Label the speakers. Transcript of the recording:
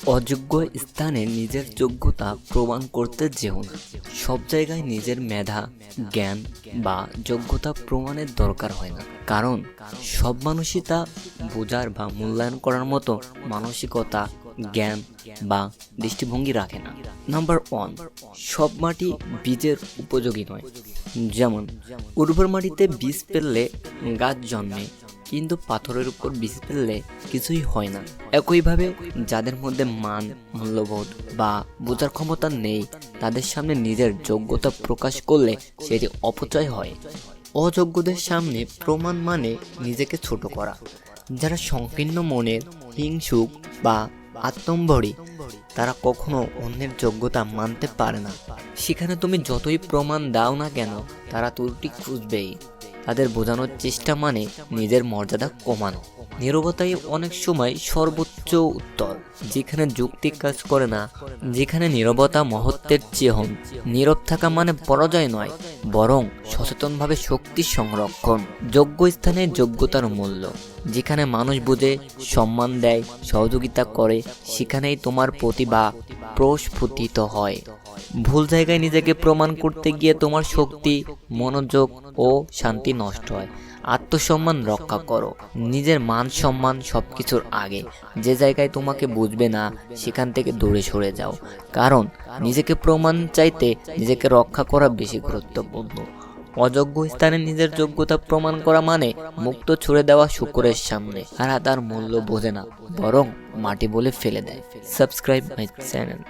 Speaker 1: অযোগ্য স্থানে নিজের যোগ্যতা প্রমাণ করতে যেও না। সব জায়গায় নিজের মেধা, জ্ঞান বা যোগ্যতা প্রমাণের দরকার হয় না, কারণ সব মানুষই তা বোঝার বা মূল্যায়ন করার মতো মানসিকতা, জ্ঞান বা দৃষ্টিভঙ্গি রাখে না। নাম্বার 1, সব মাটি বীজের উপযোগী নয়। যেমন উর্বর মাটিতে বীজ ফেললে গাছ জন্মে, কিন্তু পাথরের উপর বীজ ফেললে কিছুই হয় না। একইভাবে যাদের মধ্যে মান, মূল্যবোধ বা বোঝার ক্ষমতা নেই, তাদের সামনে নিজের যোগ্যতা প্রকাশ করলে সেটি অপচয় হয়। অযোগ্যদের সামনে প্রমাণ মানে নিজেকে ছোট করা। যারা সংকীর্ণ মনের, হিংসুক বা আত্মম্বরী, তারা কখনো অন্যের যোগ্যতা মানতে পারে না। সেখানে তুমি যতই প্রমাণ দাও না কেন, তারা ত্রুটি খুঁজবেই। তাদের বোঝানোর চেষ্টা মানে নিজের মর্যাদা কমানো। নীরবতাই অনেক সময় সর্বোচ্চ উত্তর। যেখানে যুক্তি কাজ করে না, যেখানে নীরবতা মহত্বের চিহ্ন। নীরব থাকা মানে পরাজয় নয়, বরং সচেতনভাবে শক্তি সংরক্ষণ। যোগ্য স্থানে যোগ্যতার মূল্য। যেখানে মানুষ বুঝে, সম্মান দেয়, সহযোগিতা করে, সেখানেই তোমার প্রতিভা প্রস্ফুটিত হয়। ভুল জায়গায় নিজেকে প্রমাণ করতে গিয়ে তোমার শক্তি, মনোযোগ ও শান্তি নষ্ট হয়। আত্মসম্মান রক্ষা করো। নিজের মান সম্মান সবকিছুর আগে। যে জায়গায় তোমাকে বুঝবে না, সেখান থেকে দূরে সরে যাও, কারণ নিজেকে প্রমাণ চাইতে নিজেকে রক্ষা করা বেশি গুরুত্বপূর্ণ। অযোগ্য স্থানে নিজের যোগ্যতা প্রমাণ করা মানে মুক্ত ছুড়ে দেওয়া শুকরের সামনে। আর তার মূল্য বোঝে না, বরং মাটি বলে ফেলে দেয়। Subscribe my channel.